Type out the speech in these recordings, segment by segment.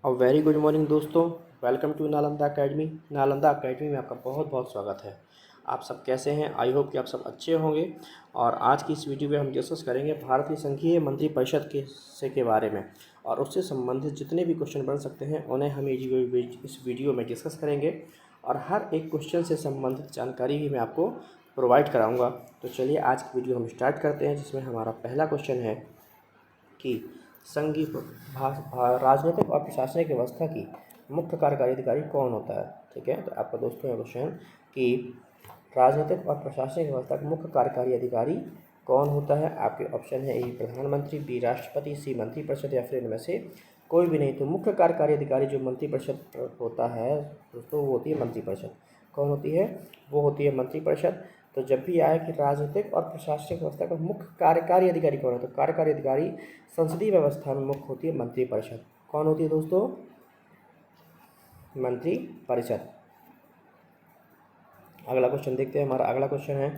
Very good morning दोस्तों। Welcome to Nalanda Academy. Nalanda Academy में आपका बहुत बहुत स्वागत है। आप सब कैसे हैं? आई होप कि आप सब अच्छे होंगे। और आज की इस वीडियो में हम डिस्कस करेंगे भारतीय संघीय मंत्रिपरिषद के बारे में, और उससे संबंधित जितने भी क्वेश्चन बन सकते हैं उन्हें हम इस वीडियो में डिस्कस करेंगे। और हर एक क्वेश्चन से संबंधित जानकारी भी मैं आपको प्रोवाइड कराऊँगा। तो चलिए आज की वीडियो हम स्टार्ट करते हैं, जिसमें हमारा पहला क्वेश्चन है कि संघीय राजनीतिक और प्रशासनिक व्यवस्था की मुख्य कार्यकारी अधिकारी कौन होता है। ठीक है, तो आपका दोस्तों ये क्वेश्चन कि राजनीतिक और प्रशासनिक व्यवस्था का मुख्य कार्यकारी अधिकारी कौन होता है। आपके ऑप्शन है ए प्रधानमंत्री, बी राष्ट्रपति, सी मंत्रिपरिषद, या फिर इनमें से कोई भी नहीं। तो मुख्य कार्यकारी अधिकारी जो मंत्रिपरिषद होता है दोस्तों, वो होती है मंत्रिपरिषद। कौन होती है? वो होती है मंत्रिपरिषद। तो जब भी आए कि राजनीतिक और प्रशासनिक व्यवस्था का मुख्य कार्यकारी अधिकारी कौन है, तो कार्यकारी अधिकारी संसदीय व्यवस्था में मुख्य होती है मंत्रिपरिषद। कौन होती है दोस्तों? मंत्रिपरिषद। अगला क्वेश्चन देखते हैं। हमारा अगला क्वेश्चन है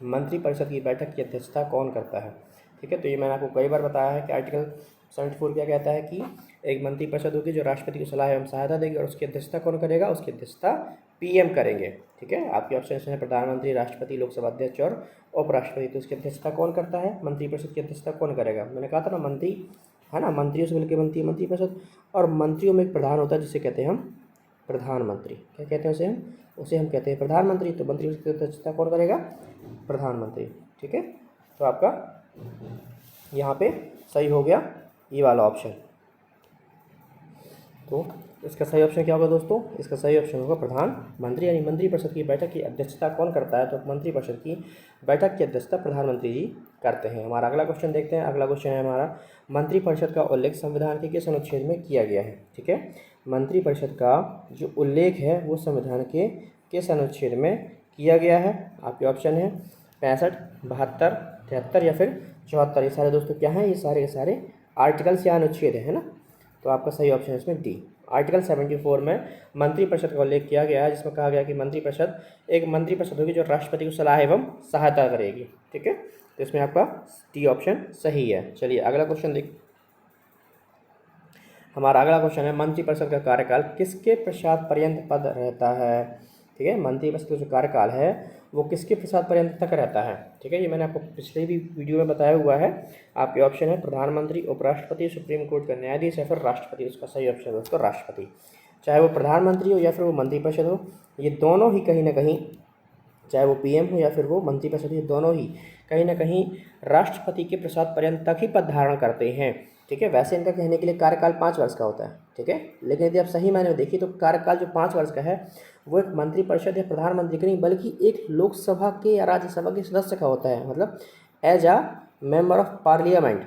मंत्रिपरिषद की बैठक की अध्यक्षता कौन करता है। ठीक है, तो ये मैंने आपको कई बार बताया है कि आर्टिकल 74 क्या कहता है कि एक मंत्रिपरिषद होगी जो राष्ट्रपति को सलाह एवं सहायता देगी, और उसकी अध्यक्षता कौन करेगा? उसकी अध्यक्षता पीएम करेंगे। ठीक है, आपके ऑप्शन है प्रधानमंत्री, राष्ट्रपति, लोकसभा अध्यक्ष और उपराष्ट्रपति। तो इसकी अध्यक्षता कौन करता है? मंत्रिपरिषद की अध्यक्षता कौन करेगा? मैंने कहा था ना, मंत्री है ना, मंत्रियों से मिलकर बनती है मंत्रिपरिषद। और मंत्रियों में एक प्रधान होता है जिसे कहते हैं हम प्रधानमंत्री। क्या कहते हैं उसे हम कहते हैं प्रधानमंत्री। तो मंत्रिपरिषद की अध्यक्षता कौन करेगा? प्रधानमंत्री। ठीक है, तो आपका यहाँ पे सही हो गया ये वाला ऑप्शन। तो इसका सही ऑप्शन क्या होगा दोस्तों? इसका सही ऑप्शन होगा प्रधानमंत्री, यानी मंत्रिपरिषद की बैठक की अध्यक्षता कौन करता है? तो मंत्रिपरिषद की बैठक की अध्यक्षता प्रधानमंत्री जी करते हैं। हमारा अगला क्वेश्चन देखते हैं। अगला क्वेश्चन है हमारा मंत्रिपरिषद का उल्लेख संविधान के किस अनुच्छेद में किया गया है। ठीक है, मंत्रिपरिषद का जो उल्लेख है वो संविधान के किस अनुच्छेद में किया गया है। आपके ऑप्शन है 65, 72, 73 या फिर 74। ये सारे दोस्तों क्या हैं? ये सारे के सारे आर्टिकल्स या अनुच्छेद है ना। तो आपका सही ऑप्शन है इसमें डी। आर्टिकल 74 में मंत्रिपरिषद का उल्लेख किया गया है, जिसमें कहा गया कि मंत्रिपरिषद एक मंत्रिपरिषद होगी जो राष्ट्रपति को सलाह एवं सहायता करेगी। ठीक है, तो इसमें आपका डी ऑप्शन सही है। चलिए अगला क्वेश्चन देख। हमारा अगला क्वेश्चन है मंत्रिपरिषद का कार्यकाल किसके पश्चात पर्यंत पद रहता है। ठीक है, मंत्रिपरिषद का जो कार्यकाल है वो किसके पश्चात पर्यंत तक रहता है। ठीक है, ये मैंने आपको पिछले भी वीडियो में बताया हुआ है। आपके ऑप्शन है प्रधानमंत्री, उपराष्ट्रपति, सुप्रीम कोर्ट का न्यायाधीश या फिर राष्ट्रपति। उसका सही ऑप्शन है उसको राष्ट्रपति। चाहे वो प्रधानमंत्री हो या फिर वो मंत्रिपरिषद हो, ये दोनों ही कहीं ना कहीं, चाहे वो पीएम हो या फिर वो मंत्रिपरिषद, ये दोनों ही कहीं ना कहीं राष्ट्रपति के प्रसाद पर्यंत तक ही पद धारण करते हैं। ठीक है, वैसे इनका कहने के लिए कार्यकाल 5 वर्ष का होता है। ठीक है, लेकिन यदि आप सही मायने में देखिए तो कार्यकाल जो 5 वर्ष का है वो एक मंत्रिपरिषद या प्रधानमंत्री का नहीं, बल्कि एक लोकसभा के या राज्यसभा के सदस्य का होता है। मतलब as a member of parliament,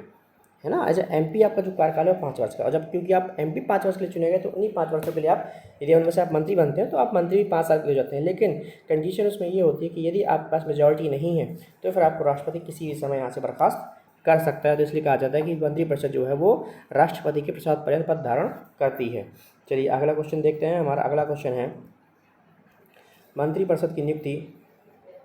है ना, एज ए एमपी आपका जो कार्यकाल है वो 5 वर्ष का। और जब क्योंकि आप एमपी 5 वर्ष के लिए चुने गए, तो उन्हीं 5 वर्षों के लिए आप, यदि उनमें से आप मंत्री बनते हैं तो आप मंत्री भी 5 साल के लिए हो जाते हैं। लेकिन कंडीशन उसमें ये होती है कि यदि आपके पास मेजॉरिटी नहीं है तो फिर आपको राष्ट्रपति किसी भी समय यहाँ से बर्खास्त कर सकता है। तो इसलिए कहा जाता है कि मंत्रिपरिषद जो है वो राष्ट्रपति के प्रसाद पर्यंत पद धारण करती है। चलिए अगला क्वेश्चन देखते हैं। हमारा अगला क्वेश्चन है मंत्रिपरिषद की नियुक्ति,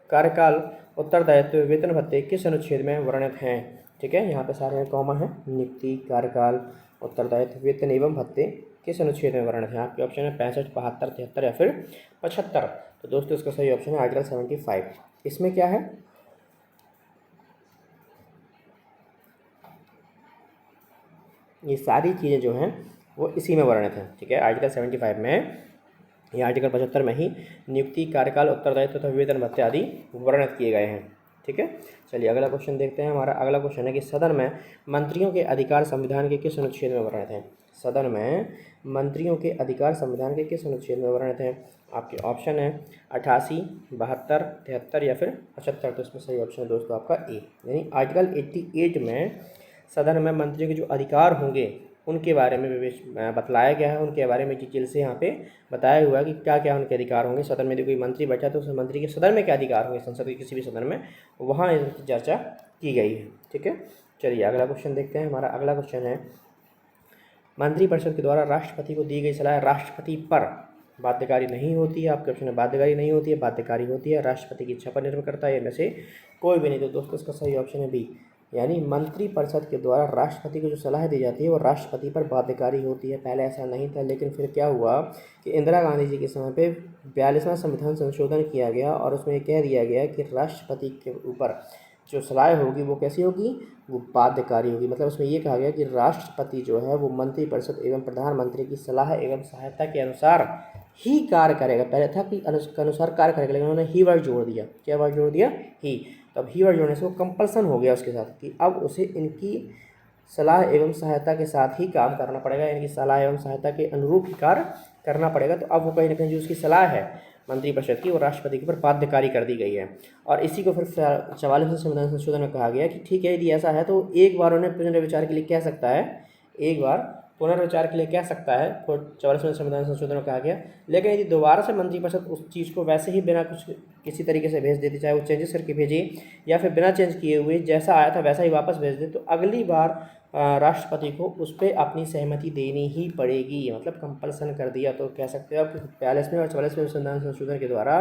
कार्यकाल, उत्तरदायित्व, वेतन भत्ते किस अनुच्छेद में वर्णित हैं। ठीक है, यहाँ पे सारे कॉमन है। नियुक्ति, कार्यकाल, उत्तरदायित्व, वेतन एवं भत्ते किस अनुच्छेद में वर्णित हैं। आपके ऑप्शन है 65, 72, 73 या फिर 75। तो दोस्तों इसका सही ऑप्शन है आर्टिकल 75। इसमें क्या है? ये सारी चीज़ें जो हैं वो इसी में वर्णित हैं। ठीक है, आर्टिकल 75 में, ये आर्टिकल 75 में ही नियुक्ति, कार्यकाल, उत्तरदायित्व तथा वेतन भत्ते आदि वर्णित किए गए हैं। ठीक है, चलिए अगला क्वेश्चन देखते हैं। हमारा अगला क्वेश्चन है कि सदन में मंत्रियों के अधिकार संविधान के किस अनुच्छेद में वर्णित हैं। सदन में मंत्रियों के अधिकार संविधान के किस अनुच्छेद में वर्णित हैं। आपके ऑप्शन है 88, 72, 73 या फिर 75। तो इसमें सही ऑप्शन है दोस्तों आपका ए, यानी आर्टिकल 88 में सदन में मंत्रियों के जो अधिकार होंगे उनके बारे में बतलाया गया है। उनके बारे में डिटेल से यहाँ पे बताया हुआ है कि क्या क्या उनके अधिकार होंगे। सदन में यदि कोई मंत्री बैठा तो उस मंत्री के सदन में क्या अधिकार होंगे, संसद के किसी भी सदन में, वहाँ इसकी चर्चा की गई है। ठीक है, चलिए अगला क्वेश्चन देखते हैं। हमारा अगला क्वेश्चन है मंत्रिपरिषद के द्वारा राष्ट्रपति को दी गई सलाह राष्ट्रपति पर बाध्यकारी नहीं होती है। आपके ऑप्शन है बाध्यकारी नहीं होती है, बाध्यकारी होती है, राष्ट्रपति की इच्छा पर निर्भर करता है, इनमें से कोई भी नहीं। तो दोस्तों इसका सही ऑप्शन है बी, यानी मंत्रिपरिषद के द्वारा राष्ट्रपति को जो सलाह दी जाती है वो राष्ट्रपति पर बाध्यकारी होती है। पहले ऐसा नहीं था, लेकिन फिर क्या हुआ कि इंदिरा गांधी जी के समय पे 42वां संविधान संशोधन किया गया और उसमें ये कह दिया गया कि राष्ट्रपति के ऊपर जो सलाह होगी वो कैसी होगी, वो बाध्यकारी होगी। मतलब उसमें ये कहा गया कि राष्ट्रपति जो है वो मंत्रिपरिषद एवं प्रधानमंत्री की सलाह एवं सहायता के अनुसार ही कार्य करेगा। पहले था कि अनुसार कार्य करेगा, लेकिन उन्होंने ही वर्ड जोड़ दिया। क्या वर्ड जोड़ दिया? ही। तो अब ही वर्ड जोड़ने से वो कंपल्सन हो गया उसके साथ कि अब उसे इनकी सलाह एवं सहायता के साथ ही काम करना पड़ेगा, इनकी सलाह एवं सहायता के अनुरूप ही कार्य करना पड़ेगा। तो अब वो कहीं ना कहीं जो उसकी सलाह है मंत्रिपरिषद की वो राष्ट्रपति के ऊपर बाध्यकारी कर दी गई है। और इसी को फिर 44वें संविधान संशोधन में कहा गया कि ठीक है, यदि ऐसा है तो एक बार उन्हें पुनर्विचार के लिए कह सकता है, एक बार पुनर्विचार के लिए कह सकता है, 44वें संविधान संशोधन में कहा गया। लेकिन यदि दोबारा से मंत्रिपरिषद उस चीज़ को वैसे ही बिना कुछ किसी तरीके से भेज देती, चाहे वो चेंजेस करके भेजे या फिर बिना चेंज किए हुए जैसा आया था वैसा ही वापस भेज दे, तो अगली बार राष्ट्रपति को उस पर अपनी सहमति देनी ही पड़ेगी। मतलब कंपल्सन कर दिया तो कह सकते हो आप 42वें और 44वें संविधान संशोधन के द्वारा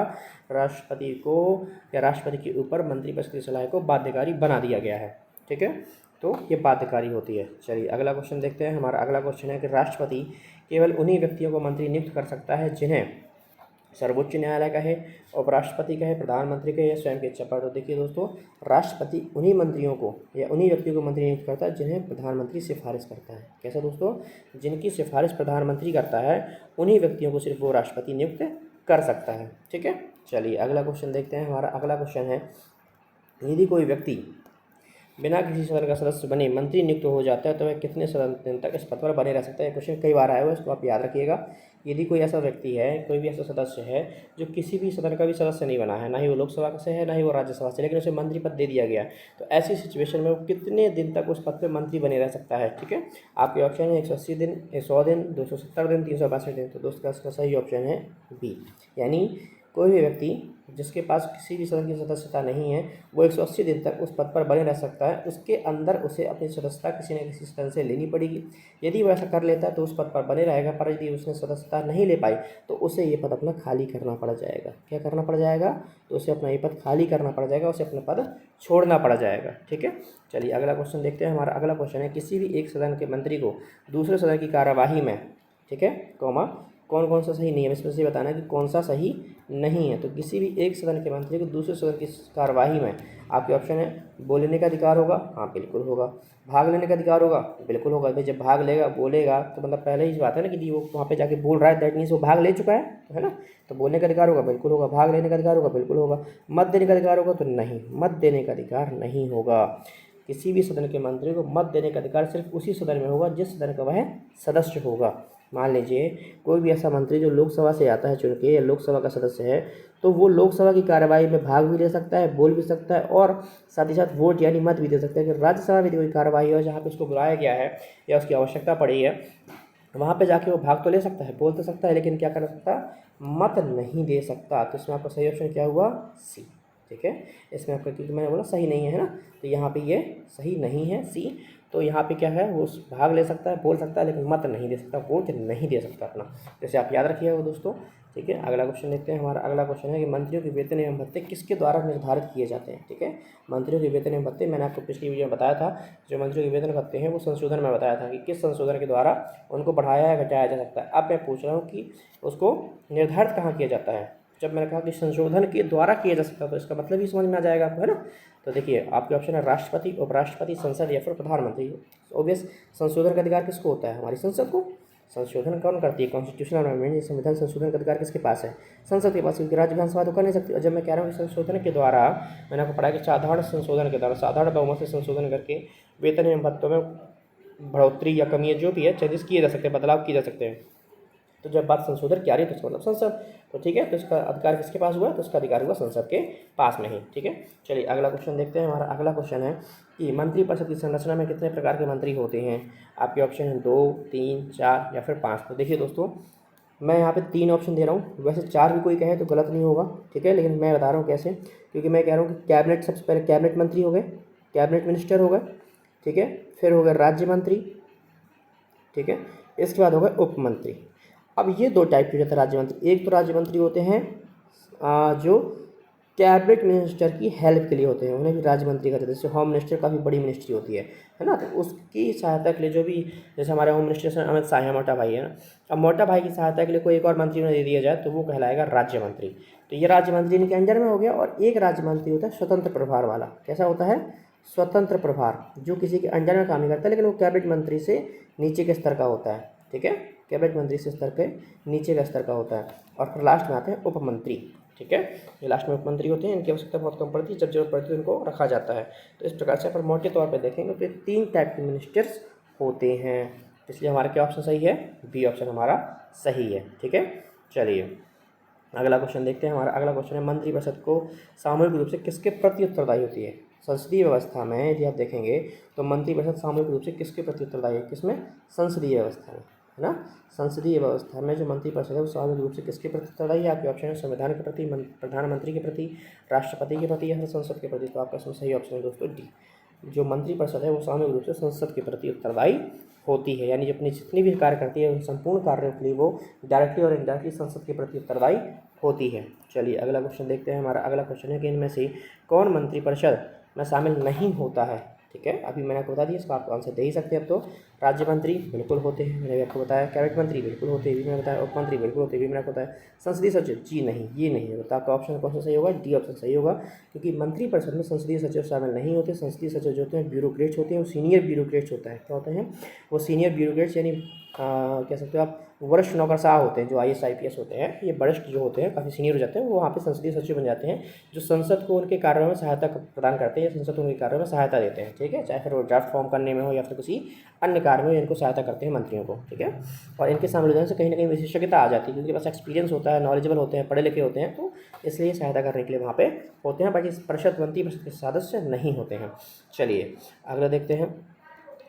राष्ट्रपति को या राष्ट्रपति के ऊपर मंत्रिपरिषद की सलाह को बाध्यकारी बना दिया गया है। ठीक है, तो ये बाध्यकारी होती है। चलिए अगला क्वेश्चन देखते हैं। हमारा अगला क्वेश्चन है कि राष्ट्रपति केवल उन्हीं व्यक्तियों को मंत्री नियुक्त कर सकता है जिन्हें सर्वोच्च न्यायालय का है, उपराष्ट्रपति का है, प्रधानमंत्री का है या स्वयं की इच्छा पर। तो देखिए दोस्तों, राष्ट्रपति उन्हीं मंत्रियों को या उन्हीं व्यक्तियों को मंत्री नियुक्त करता है जिन्हें प्रधानमंत्री सिफारिश करता है। कैसा दोस्तों? जिनकी सिफारिश प्रधानमंत्री करता है उन्हीं व्यक्तियों को सिर्फ वो राष्ट्रपति नियुक्त कर सकता है। ठीक है, चलिए अगला क्वेश्चन देखते हैं। हमारा अगला क्वेश्चन है, यदि कोई व्यक्ति बिना किसी सदन का सदस्य बने मंत्री नियुक्त हो जाता है तो वह कितने दिन तक इस पद पर बने रह सकता है? क्वेश्चन कई बार आया हुआ है, इसको आप याद रखिएगा। यदि कोई ऐसा व्यक्ति है, कोई भी ऐसा सदस्य है जो किसी भी सदन का भी सदस्य नहीं बना है, ना ही वो लोकसभा से है ना ही वो राज्यसभा से, लेकिन उसे मंत्री पद दे दिया गया, तो ऐसी सिचुएशन में वो कितने दिन तक उस पद पर मंत्री बने रह सकता है? ठीक है, आपके ऑप्शन है 180 दिन, 100 दिन, 270 दिन, 362 दिन। तो दोस्तों इसका सही ऑप्शन है बी, यानी कोई भी व्यक्ति जिसके पास किसी भी सदन की सदस्यता नहीं है वो 180 दिन तक उस पद पर बने रह सकता है। उसके अंदर उसे अपनी सदस्यता किसी न किसी सदन से लेनी पड़ेगी। यदि वह ऐसा कर लेता है तो उस पद पर बने रहेगा, पर यदि उसने सदस्यता नहीं ले पाई तो उसे ये पद अपना खाली करना पड़ जाएगा। क्या करना पड़ जाएगा? तो उसे अपना ये पद खाली करना पड़ जाएगा, उसे अपना पद छोड़ना पड़ जाएगा। ठीक है, चलिए अगला क्वेश्चन देखते हैं। हमारा अगला क्वेश्चन है, किसी भी एक सदन के मंत्री को दूसरे सदन की कार्यवाही में, ठीक है, कौन कौन सा सही नहीं है, इसमें से बताना है कि कौन सा सही नहीं है। तो किसी भी एक सदन के मंत्री को दूसरे सदन की कार्यवाही में, आपके ऑप्शन है, बोलने का अधिकार होगा, हाँ बिल्कुल होगा। भाग लेने का अधिकार होगा, बिल्कुल होगा। भाई जब भाग लेगा, बोलेगा, तो मतलब पहले ही बात है ना कि वो वहाँ पे जाके बोल रहा है, दैट मीन्स वो भाग ले चुका है ना। तो बोलने का अधिकार होगा, बिल्कुल होगा। भाग लेने का अधिकार होगा, बिल्कुल होगा। मत देने का अधिकार होगा तो नहीं, मत देने का अधिकार नहीं होगा। किसी भी सदन के मंत्री को मत देने का अधिकार सिर्फ उसी सदन में होगा जिस सदन का वह सदस्य होगा। मान लीजिए कोई भी ऐसा मंत्री जो लोकसभा से आता है चुन के, या लोकसभा का सदस्य है, तो वो लोकसभा की कार्यवाही में भाग भी ले सकता है, बोल भी सकता है और साथ ही साथ वोट यानी मत भी दे सकता है। कि राज्यसभा में कोई कार्यवाही हो जहाँ पे उसको बुलाया गया है या उसकी आवश्यकता पड़ी है, वहाँ पे जाके वो भाग तो ले सकता है, बोल तो सकता है, लेकिन क्या कर सकता? मत नहीं दे सकता। तो इसमें आपका सही ऑप्शन क्या हुआ? सी। ठीक है, इसमें आपका, क्योंकि मैंने बोला सही नहीं है ना, तो यहाँ पे ये सही नहीं है, सी। तो यहाँ पे क्या है, वो भाग ले सकता है, बोल सकता है, लेकिन मत नहीं दे सकता, वोट नहीं दे सकता अपना। जैसे आप याद रखिएगा दोस्तों। ठीक है, अगला क्वेश्चन देखते हैं। हमारा अगला क्वेश्चन है कि मंत्रियों के वेतन एवं भत्ते किसके द्वारा निर्धारित किए जाते हैं? ठीक है, मंत्रियों के वेतन एवं भत्ते, मैंने आपको पिछली वीडियो में बताया था, जो मंत्रियों के वेतन भत्ते हैं वो संशोधन में बताया था कि किस संशोधन के द्वारा उनको बढ़ाया या घटाया जा सकता है। अब मैं पूछ रहा हूँ कि उसको निर्धारित कहाँ किया जाता है। जब मैंने कहा कि संशोधन के द्वारा किया जा सकता है, तो इसका मतलब ही समझ में आ जाएगा आपको, है ना। तो देखिए आपके ऑप्शन है राष्ट्रपति, उपराष्ट्रपति, संसद या फिर प्रधानमंत्री। ऑब्वियस, संशोधन का अधिकार किसको होता है? हमारी संसद को। संशोधन कौन करती है? कॉन्स्टिट्यूशनल अमेंडमेंट, संविधान संशोधन का अधिकार किसके पास है? संसद के पास, क्योंकि राज्य विधानसभा तो कर नहीं सकती। और जब मैं कह रहा हूँ कि संशोधन के द्वारा, मैंने आपको पढ़ा कि साधारण संशोधन के द्वारा, साधारण बहुमत से संशोधन करके वेतन एवं भत्तों में बढ़ोतरी या कमी जो भी है, चेंजेस किए जा सकते हैं, बदलाव किए जा सकते हैं। तो जब बात संशोधन की आ रही है तो इसका मतलब संसद। तो ठीक है, तो इसका अधिकार किसके पास हुआ? तो इसका अधिकार हुआ संसद के पास में ही। ठीक है, चलिए अगला क्वेश्चन देखते हैं। हमारा अगला क्वेश्चन है कि मंत्रिपरिषद की संरचना में कितने प्रकार के मंत्री होते हैं? आपके ऑप्शन है 2, 3, 4 या फिर 5। तो देखिए दोस्तों, मैं यहाँ पे 3 ऑप्शन दे रहा हूँ। वैसे 4 भी कोई कहे तो गलत नहीं होगा, ठीक है, लेकिन मैं बता रहा हूँ कैसे। क्योंकि मैं कह रहा हूँ कि कैबिनेट, सबसे पहले कैबिनेट मंत्री हो गए, कैबिनेट मिनिस्टर हो गए, ठीक है, फिर हो गए राज्य मंत्री, ठीक है, इसके बाद हो गए उप मंत्री। अब ये 2 टाइप के होते हैं राज्य मंत्री। एक तो राज्य मंत्री होते हैं जो कैबिनेट मिनिस्टर की हेल्प के लिए होते हैं, उन्हें भी राज्य मंत्री कहते हैं। जैसे होम मिनिस्टर काफ़ी बड़ी मिनिस्ट्री होती है ना, तो उसकी सहायता के लिए जो भी, जैसे हमारे होम मिनिस्टर अमित शाह है, मोटा भाई है ना, अब मोटा भाई की सहायता के लिए कोई एक और मंत्री उन्हें दे दिया जाए तो वो कहलाएगा राज्य मंत्री। तो ये राज्य मंत्री इनके अंडर में हो गया। और एक राज्य मंत्री होता है स्वतंत्र प्रभार वाला। कैसा होता है? स्वतंत्र प्रभार, जो किसी के अंडर में काम नहीं करता, लेकिन वो कैबिनेट मंत्री से नीचे के स्तर का होता है। ठीक है, कैबिनेट मंत्री से स्तर के नीचे का स्तर का होता है। और फिर लास्ट में आते हैं उप मंत्री। ठीक है, ये लास्ट में उप मंत्री होते हैं, इनकी आवश्यकता बहुत कम पड़ती है, जब जरूरत पड़ती है इनको रखा जाता है। तो इस प्रकार से पर मोटे तौर पर देखेंगे तो 3 टाइप के मिनिस्टर्स होते हैं। इसलिए हमारा क्या ऑप्शन सही है? बी ऑप्शन हमारा सही है। ठीक है, चलिए अगला क्वेश्चन देखते हैं। हमारा अगला क्वेश्चन है, मंत्रिपरिषद को सामूहिक रूप से किसके प्रति उत्तरदायी होती है? संसदीय व्यवस्था में यदि आप देखेंगे तो मंत्रिपरिषद सामूहिक रूप से किसके प्रति उत्तरदायी है? किसमें? संसदीय व्यवस्था में, है ना। संसदीय व्यवस्था में जो मंत्रिपरिषद है वो सामूहिक रूप से किसके प्रति उत्तरदायी है? आपके ऑप्शन है संविधान के प्रति, प्रधानमंत्री के प्रति, राष्ट्रपति के प्रति या फिर संसद के प्रति। तो आपका सही ऑप्शन है दोस्तों डी। जो मंत्रिपरिषद है वो सामूहिक रूप से संसद के प्रति उत्तरदायी होती है, यानी अपनी जितनी भी कार्य करती है उन संपूर्ण कार्यों के लिए वो डायरेक्टली और इनडायरेक्टली संसद के प्रति उत्तरदायी होती है। चलिए अगला क्वेश्चन देखते हैं। हमारा अगला क्वेश्चन है कि इनमें से कौन मंत्रिपरिषद में शामिल नहीं होता है? ठीक है, अभी मैंने आपको बता दिया, इसका आप आंसर दे ही सकते हैं। अब तो राज्य मंत्री बिल्कुल होते हैं, मैंने आपको बताया। कैबिनेट मंत्री बिल्कुल होते हैं, भी मैंने बताया। उप मंत्री बिल्कुल होते हैं, भी मैंने आपको बताया। संसदीय सचिव जी नहीं, ये नहीं है। तो आपका ऑप्शन कौन सा सही होगा? डी ऑप्शन सही होगा, क्योंकि मंत्रिपरिषद में संसदीय सचिव शामिल नहीं होते। संसदीय सचिव जो होते हैं ब्यूरोक्रेट्स होते हैं, वो सीनियर ब्यूरोक्रेट्स होता है। क्या होते हैं वो? सीनियर ब्यूरोक्रेट्स, यानी कह सकते हो आप वरिष्ठ नौकरशाह होते हैं। जो IAS IPS होते हैं, ये वरिष्ठ जो होते हैं, काफ़ी सीनियर हो जाते हैं, वो वहाँ पे संसदीय सचिव बन जाते हैं, जो संसद को उनके कार्यों में सहायता प्रदान करते हैं या संसद को उनके कार्यों में सहायता देते हैं। ठीक है, चाहे फिर वो ड्राफ्ट फॉर्म करने में हो या फिर किसी अन्य कार्य में इनको सहायता करते हैं मंत्रियों को। ठीक है, और इनके शामिल हो जाने से कहीं ना कहीं विशेषज्ञता आ जाती है, क्योंकि उनके पास एक्सपीरियंस होता है, नॉलेजेबल होते हैं, पढ़े लिखे होते हैं, तो इसलिए सहायता करने के लिए वहाँ पे होते हैं। बाकी परिषद मंत्रिपरिषद के सदस्य नहीं होते हैं। चलिए अगला देखते हैं।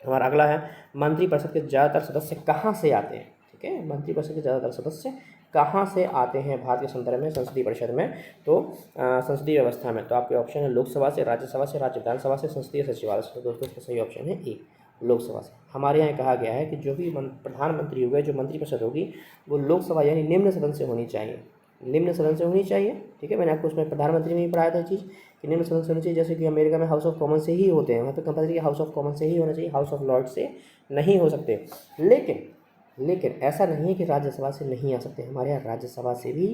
हमारा अगला है, मंत्रिपरिषद के ज़्यादातर सदस्य कहाँ से आते हैं? ठीक है, मंत्रिपरिषद के ज़्यादातर सदस्य कहाँ से आते हैं भारत के संदर्भ में, संसदीय परिषद में? तो संसदीय व्यवस्था में। तो आपके ऑप्शन है लोकसभा से, राज्यसभा से, राज्य विधानसभा से, संसदीय सचिवालय से। दोस्तों इसका सही ऑप्शन है ए, लोकसभा से। हमारे यहाँ कहा गया है कि जो भी प्रधानमंत्री होगा, जो मंत्रिपरिषद होगी, वो लोकसभा यानी निम्न सदन से होनी चाहिए। निम्न सदन से होनी चाहिए। ठीक है, मैंने आपको उसमें प्रधानमंत्री में ही पढ़ाया था चीज़ कि निम्न सदन से होनी चाहिए। जैसे कि अमेरिका में हाउस ऑफ कॉमन से ही होते हैं, वहाँ पे कंपलसरी हाउस ऑफ कॉमन से ही होना चाहिए, हाउस ऑफ लॉर्ड से नहीं हो सकते। लेकिन ऐसा नहीं है कि राज्यसभा से नहीं आ सकते। हमारे यहाँ राज्यसभा से भी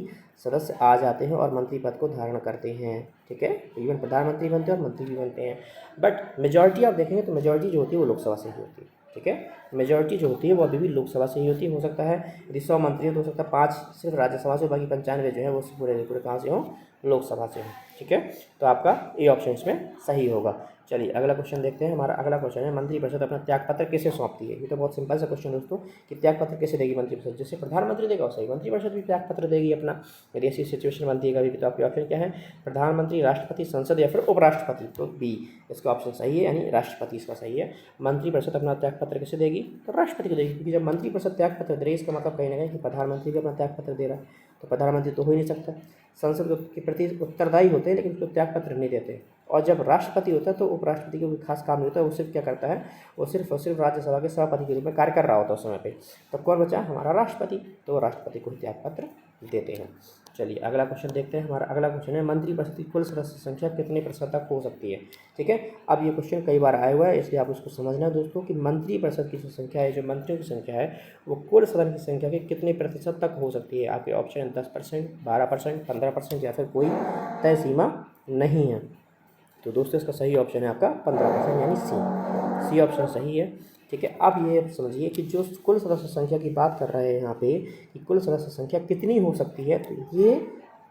सदस्य आ जाते हैं और मंत्री पद को धारण करते हैं। ठीक है, इवन प्रधानमंत्री बनते हैं और मंत्री भी बनते हैं। बट मेजॉरिटी आप देखेंगे तो मेजॉरिटी जो होती है वो लोकसभा से ही होती है। ठीक है, मेजॉरिटी जो होती है वो अभी भी लोकसभा से ही होती है। हो सकता है यदि 100 मंत्री हो तो हो सकता है 5 सिर्फ राज्यसभा से, बाकी 95 जो है वो पूरे कहाँ से हो? लोकसभा से हो। ठीक है, तो आपका ए ऑप्शन इसमें सही होगा। चलिए अगला क्वेश्चन देखते हैं। हमारा अगला क्वेश्चन है, मंत्रिपरिषद अपना त्यागपत्र किसे सौंपती है? ये तो बहुत सिंपल सा क्वेश्चन दोस्तों, कि त्यागपत्र कैसे देगी मंत्रिपरिषद? जैसे प्रधानमंत्री देगा वैसे ही मंत्रिपरिषद भी त्यागपत्र देगी अपना, यदि ऐसी सिचुएशन बनती है कभी। तो आपके ऑप्शन क्या है? प्रधानमंत्री, राष्ट्रपति, संसद या फिर उपराष्ट्रपति। तो बी इसका ऑप्शन सही है, यानी राष्ट्रपति इसका सही है। मंत्रिपरिषद अपना त्यागपत्र किसे देगी? तो राष्ट्रपति को देगी, क्योंकि जब मंत्रिपरिषद त्यागपत्र दे रही है इसका मतलब कहीं ना कहीं कि प्रधानमंत्री भी अपना त्यागपत्र दे रहा है, तो प्रधानमंत्री तो हो ही नहीं सकता। संसद के प्रति उत्तरदायी होते हैं लेकिन उसको त्यागपत्र नहीं देते। और जब राष्ट्रपति होता है तो उपराष्ट्रपति को कोई खास काम नहीं होता है, वो सिर्फ क्या करता है? वो सिर्फ और सिर्फ राज्यसभा के सभापति के रूप में कार्य कर रहा होता है उस समय पे। तो कौन बचा? हमारा राष्ट्रपति। तो राष्ट्रपति को त्यागपत्र देते हैं। चलिए अगला क्वेश्चन देखते हैं। हमारा अगला क्वेश्चन है, मंत्रिपरिषद की कुल सदस्य संख्या कितने प्रतिशत तक हो सकती है? ठीक है, अब ये क्वेश्चन कई बार आया हुआ है, इसलिए आप उसको समझना है दोस्तों कि मंत्रिपरिषद की जो संख्या है, जो मंत्रियों की संख्या है, वो कुल सदन की संख्या के कितने प्रतिशत तक हो सकती है? आपके ऑप्शन है 10%, 12%, 15% या फिर कोई तय सीमा नहीं है। तो दोस्तों इसका सही ऑप्शन है आपका 15%, यानी सी ऑप्शन सही है। ठीक है, अब ये समझिए कि जो कुल सदस्य संख्या की बात कर रहे हैं यहाँ पे, कि कुल सदस्य संख्या कितनी हो सकती है, तो ये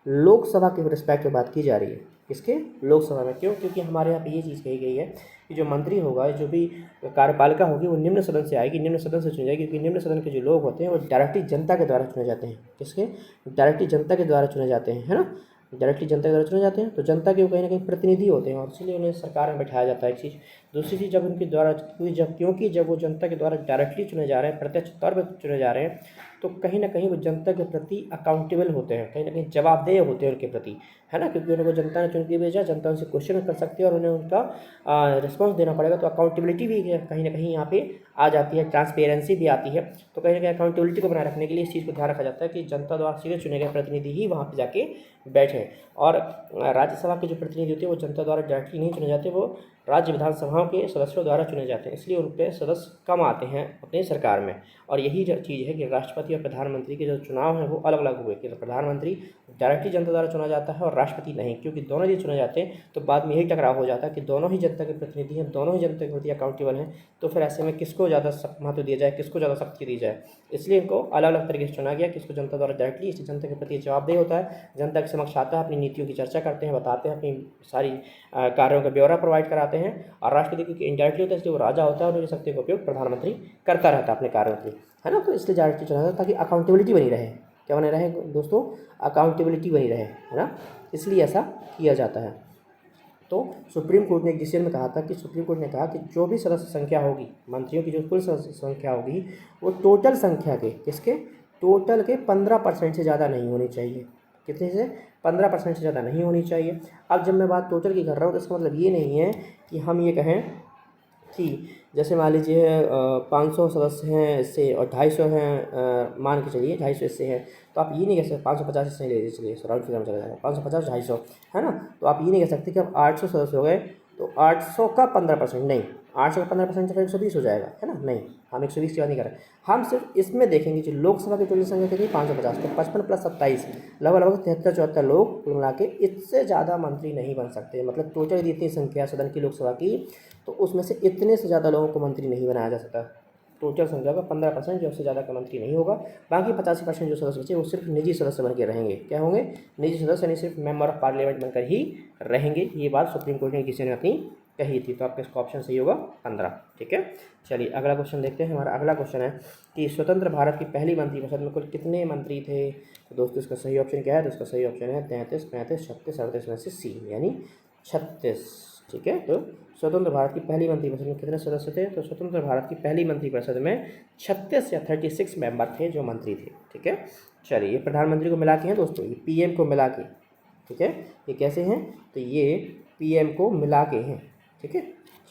लोकसभा के रिस्पेक्ट में बात की जा रही है। किसके? लोकसभा में। क्यों? क्योंकि हमारे यहाँ पे ये चीज़ कही गई है कि जो मंत्री होगा, जो भी कार्यपालिका होगी, वो निम्न सदन से आएगी, निम्न सदन से चुनी जाएगी, क्योंकि निम्न सदन के जो लोग होते हैं वो डायरेक्टली जनता के द्वारा चुने जाते हैं। किसके? डायरेक्टली जनता के द्वारा चुने जाते हैं, है ना। डायरेक्टली जनता के द्वारा चुने जाते हैं, तो जनता के वो कहीं ना कहीं प्रतिनिधि होते हैं, और इसलिए उन्हें सरकार में बैठाया जाता है एक चीज़। दूसरी चीज़, जब उनके द्वारा क्योंकि जब वो जनता के द्वारा डायरेक्टली चुने जा रहे हैं, प्रत्यक्ष तौर पर चुने जा रहे हैं, तो कहीं ना कहीं वो जनता के प्रति अकाउंटेबल होते हैं, कहीं ना कहीं जवाबदेह होते हैं उनके प्रति, है ना, क्योंकि उनको जनता ने चुन के भेजा, जनता उनसे क्वेश्चन कर सकती है और उन्हें उनका रिस्पॉन्स देना पड़ेगा। तो अकाउंटेबिलिटी भी कहीं ना कहीं यहाँ पे आ जाती है, ट्रांसपेरेंसी भी आती है। तो कहीं ना कहीं अकाउंटेबिलिटी को बनाए रखने के लिए इस चीज़ को ध्यान रखा जाता है कि जनता द्वारा सीधे चुने गए प्रतिनिधि ही वहाँ पर जाके बैठे। और राज्यसभा के जो प्रतिनिधि होते हैं वो जनता द्वारा डायरेक्टली नहीं चुने जाते, वो राज्य विधानसभाओं के सदस्यों द्वारा चुने जाते हैं, इसलिए उन पर सदस्य कम आते हैं अपनी सरकार में। और यही जो चीज़ है कि राष्ट्रपति और प्रधानमंत्री के जो चुनाव हैं वो अलग अलग हुए, कि प्रधानमंत्री डायरेक्टली जनता द्वारा चुना जाता है और राष्ट्रपति नहीं, क्योंकि दोनों ही चुने जाते हैं तो बाद में यही टकराव हो जाता है कि दोनों ही जनता के प्रतिनिधि हैं, दोनों ही जनता के प्रति अकाउंटेबल हैं। तो फिर ऐसे में किसको ज़्यादा महत्व दिया जाए, किसको ज़्यादा शक्ति दी जाए, इसलिए इनको अलग अलग तरीके से चुना गया। किसको जनता द्वारा डायरेक्टली, इससे जनता के प्रति जवाबदेह होता है, जनता के समक्ष आता है, अपनी नीतियों की चर्चा करते हैं, बताते हैं, अपनी सारी कार्यों का ब्यौरा प्रोवाइड कराते हैं। और राष्ट्रपति क्योंकि इनडायरेक्टली होता है इसलिए वो राजा होता है और उनकी शक्ति का उपयोग प्रधानमंत्री करता रहता है अपने कार्यों के लिए, है ना। तो इसलिए डायरेक्टली चुना जाता है ताकि अकाउंटेबिलिटी बनी रहे। क्या बने रहे दोस्तों? अकाउंटेबिलिटी बनी रहे, है ना, इसलिए ऐसा किया जाता है। तो सुप्रीम कोर्ट ने एक डिसीजन में कहा था कि सुप्रीम कोर्ट ने कहा कि जो भी सदस्य संख्या होगी, मंत्रियों की जो कुल सदस्य संख्या होगी, वो टोटल संख्या के टोटल के 15% से ज़्यादा नहीं होनी चाहिए। कितने से? 15% से ज़्यादा नहीं होनी चाहिए। अब जब मैं बात टोटल की कर रहा हूँ तो इसका मतलब ये नहीं है कि हम ये कहें कि जैसे मान लीजिए 500 सदस्य हैं इससे और 250 हैं, मान के चलिए 250 इससे है, तो आप ये नहीं कह सकते 550 इससे ले लीजिए, चलिए राउंड फिगर में चला जाएगा 550 250, है ना। तो आप ये नहीं कह सकते कि अब 800 सदस्य हो गए तो 800 का 15% नहीं, 800 का 15% तो 120 हो जाएगा, है ना। नहीं, हम 120 की बात नहीं कर रहे, हम सिर्फ इसमें देखेंगे जो लोकसभा की टोटल संख्या कितनी 550, तो 55 + 27 लगभग 73-74 लोग कुल मिला के, इससे ज़्यादा मंत्री नहीं बन सकते। मतलब टोटल यदि इतनी संख्या सदन की लोकसभा की तो उसमें से इतने से ज़्यादा लोगों को मंत्री नहीं बनाया जा सकता। टोटल संख्या का 15% जो उससे ज़्यादा का मंत्री नहीं होगा। बाकी 85% जो सदस्य बचे वो सिर्फ निजी सदस्य बन के रहेंगे। क्या होंगे? निजी सदस्य, यानी सिर्फ मेंबर ऑफ पार्लियामेंट बनकर ही रहेंगे। ये बात सुप्रीम कोर्ट ने किसी ने अपनी कही थी, तो आपका इसका ऑप्शन सही होगा 15। ठीक है, चलिए अगला क्वेश्चन देखते हैं। हमारा अगला क्वेश्चन है कि स्वतंत्र भारत की पहली मंत्रिपरिषद में कुल कितने मंत्री थे? तो दोस्तों इसका सही ऑप्शन क्या है? तो इसका सही ऑप्शन है 33, 35, 36, 38 में से सी यानी 36। ठीक है, तो स्वतंत्र भारत की पहली मंत्रिपरिषद में कितने सदस्य थे? तो स्वतंत्र भारत की पहली मंत्रिपरिषद में 36 या 36 मेंबर थे जो मंत्री थे। ठीक है, चलिए ये प्रधानमंत्री को मिला के हैं दोस्तों, ये पीएम को मिला के। ठीक है, ये कैसे हैं? तो ये पीएम को मिला के हैं। ठीक है,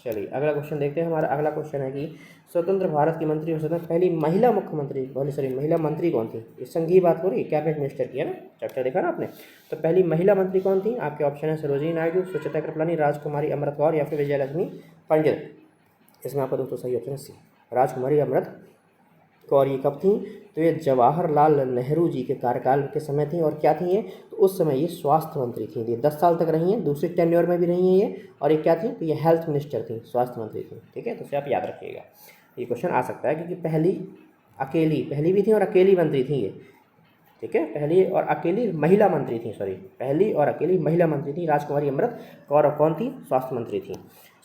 चलिए अगला क्वेश्चन देखते हैं। हमारा अगला क्वेश्चन है कि स्वतंत्र भारत की मंत्रिपरिषद में पहली महिला मुख्यमंत्री, महिला मंत्री कौन थी? इस संघीय बात हो रही, कैबिनेट मिनिस्टर की, है ना, चैप्टर देखा ना आपने। तो पहली महिला मंत्री कौन थी? आपके ऑप्शन है सरोजिनी नायडू, सुचेता कृपलानी, राजकुमारी अमृत कौर या फिर विजयलक्ष्मी पंडित। इसमें आपका दोस्तों सही ऑप्शन है सी, राजकुमारी अमृत कौर। ये कब थी? तो ये जवाहरलाल नेहरू जी के कार्यकाल के समय थी। और क्या थी ये? तो उस समय ये स्वास्थ्य मंत्री थी। ये 10 साल तक रही हैं, दूसरे टेन्योर में भी रही हैं ये। और ये क्या थी? तो ये हेल्थ मिनिस्टर थी, स्वास्थ्य मंत्री थी। ठीक है, तो इसे आप याद रखिएगा, ये क्वेश्चन आ सकता है क्योंकि पहली भी थी और अकेली मंत्री थी ये। ठीक है, पहली और अकेली महिला मंत्री थी, पहली और अकेली महिला मंत्री थी राजकुमारी अमृत कौर। और कौन थी? स्वास्थ्य मंत्री थी।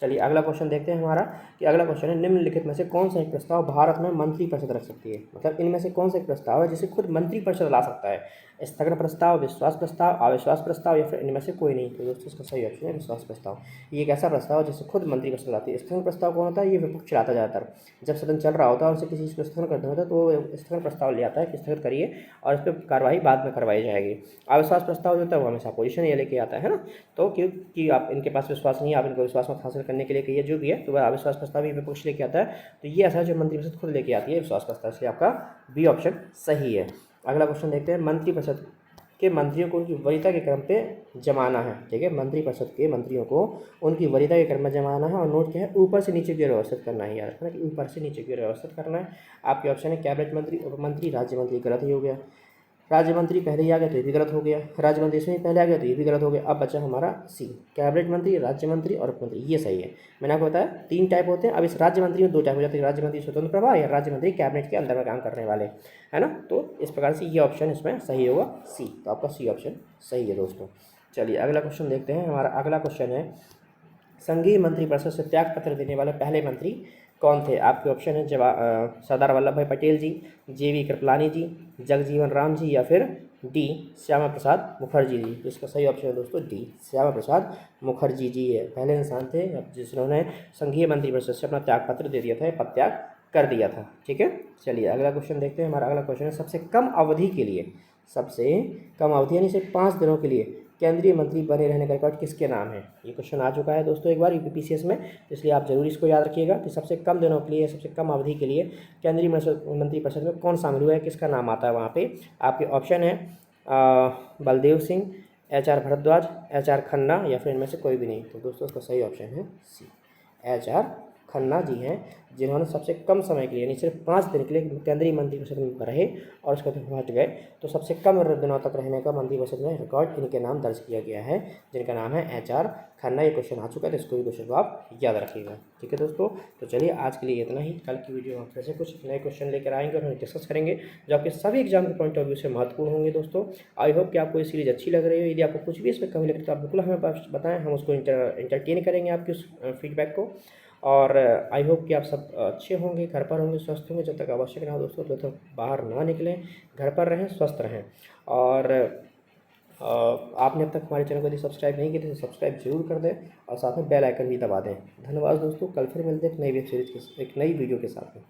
चलिए अगला क्वेश्चन देखते हैं हमारा कि अगला क्वेश्चन है निम्नलिखित में से कौन सा एक प्रस्ताव भारत में मंत्रिपरिषद रख सकती है? मतलब इनमें से कौन सा एक प्रस्ताव है जिसे खुद मंत्रिपरिषद ला सकता है? स्थगन प्रस्ताव, विश्वास प्रस्ताव, अविश्वास प्रस्ताव या फिर इनमें से कोई नहीं? तो दोस्तों इसका सही ऑप्शन है विश्वास प्रस्ताव। ये एक ऐसा प्रस्ताव है जिसे खुद मंत्रिपरिषद लाती है। स्थगन प्रस्ताव कौन होता है? ये विपक्ष लाता ज़्यादातर, जब सदन चल रहा होता है और उसे किसी चीज़ को स्थगन करना होता है तो वो स्थगन प्रस्ताव ले आता है कि स्थगित करिए और इस पर कार्रवाई बाद में करवाई जाएगी। अविश्वास प्रस्ताव जो होता है वो हमेशा अपोजिशन ये लेके आता है ना, तो क्योंकि आप इनके पास विश्वास नहीं है, आप इनको विश्वास मत हासिल करने के लिए कहिए जो भी है, तो वह अविश्वास प्रस्ताव भी विपक्ष लेके आता है। तो ये ऐसा है जो मंत्रिपरिषद खुद लेके आती है विश्वास प्रस्ताव, इसलिए आपका बी ऑप्शन सही है। अगला क्वेश्चन देखते हैं। मंत्रिपरिषद के मंत्रियों को उनकी वरीयता के क्रम पे जमाना है। ठीक है, मंत्रिपरिषद के मंत्रियों को उनकी वरीयता के क्रम में जमाना है। और नोट क्या है? ऊपर से नीचे की ओर व्यवस्थित करना है। याद रखना कि ऊपर से नीचे की ओर व्यवस्थित करना है। आपके ऑप्शन है कैबिनेट मंत्री, उप मंत्री, राज्य मंत्री। गलत ही हो गया। राज्य मंत्री पहले ही आ गया तो ये भी गलत हो गया। राज्य मंत्री इसमें पहले आ गया तो ये भी गलत हो गया। अब बचा हमारा सी, कैबिनेट मंत्री, राज्य मंत्री और उप मंत्री। ये सही है। मैंने आपको बताया 3 टाइप होते हैं। अब इस राज्य मंत्री में 2 टाइप हो जाते हैं, राज्य मंत्री स्वतंत्र प्रभार या राज्य मंत्री कैबिनेट के अंदर में काम करने वाले, है ना। तो इस प्रकार से ये ऑप्शन इसमें सही होगा सी, तो आपका सी ऑप्शन सही है दोस्तों। चलिए अगला क्वेश्चन देखते हैं। हमारा अगला क्वेश्चन है संघीय मंत्रिपरिषद से त्याग पत्र देने वाले पहले मंत्री कौन थे? आपके ऑप्शन है सरदार वल्लभ भाई पटेल जी, JV कृपलानी जी, जगजीवन राम जी, या फिर डी श्यामा प्रसाद मुखर्जी जी। तो इसका सही ऑप्शन है दोस्तों डी श्यामा प्रसाद मुखर्जी जी है, पहले इंसान थे जिन्होंने संघीय मंत्रिपरिषद से अपना त्यागपत्र दे दिया था, पदत्याग कर दिया था। ठीक है, चलिए अगला क्वेश्चन देखते हैं। हमारा अगला क्वेश्चन है, सबसे कम अवधि के लिए, सबसे कम अवधि यानी सिर्फ 5 दिनों के लिए केंद्रीय मंत्री बने रहने का रिकॉर्ड किसके नाम है? ये क्वेश्चन आ चुका है दोस्तों एक बार UPPCS में, इसलिए आप जरूर इसको याद रखिएगा कि सबसे कम दिनों के लिए, सबसे कम अवधि के लिए केंद्रीय मंत्रिपरिषद में कौन शामिल हुआ है, किसका नाम आता है वहाँ पे? आपके ऑप्शन है बलदेव सिंह, HR भारद्वाज, HR खन्ना, या फिर इनमें से कोई भी नहीं। तो दोस्तों इसका सही ऑप्शन है सी, HR खन्ना जी हैं, जिन्होंने सबसे कम समय के लिए यानी सिर्फ 5 दिन के लिए केंद्रीय मंत्रिपरिषद में रहे और उसके बाद हट गए। तो सबसे कम दिनों तक रहने का मंत्रिपरिषद में रिकॉर्ड इनके नाम दर्ज किया गया है, जिनका नाम है HR खन्ना। ये क्वेश्चन आ चुका है, तो इसको भी क्वेश्चन को आप याद रखिएगा। ठीक है दोस्तों, तो चलिए आज के लिए इतना ही। कल की वीडियो में फिर से कुछ नए क्वेश्चन लेकर आएंगे और हम डिस्कस करेंगे जो आपके सभी एग्जाम के पॉइंट ऑफ व्यू से महत्वपूर्ण होंगे। दोस्तों आई होप कि आपको ये सीरीज़ अच्छी लग रही हो। यदि आपको कुछ भी इसमें कमी लगे तो आप बिल्कुल हमें बताएं, हम उसको इंटरटेन करेंगे आपके उस फीडबैक को। और आई होप कि आप सब अच्छे होंगे, घर पर होंगे, स्वस्थ होंगे। जब तक आवश्यक ना हो दोस्तों तब तक बाहर ना निकलें, घर पर रहें, स्वस्थ रहें। और आपने अब तक हमारे चैनल को यदि सब्सक्राइब नहीं किया तो सब्सक्राइब जरूर कर दें और साथ में बेल आइकन भी दबा दें। धन्यवाद दोस्तों, कल फिर मिलते हैं एक नई वेब सीरीज के एक नई वीडियो के साथ में।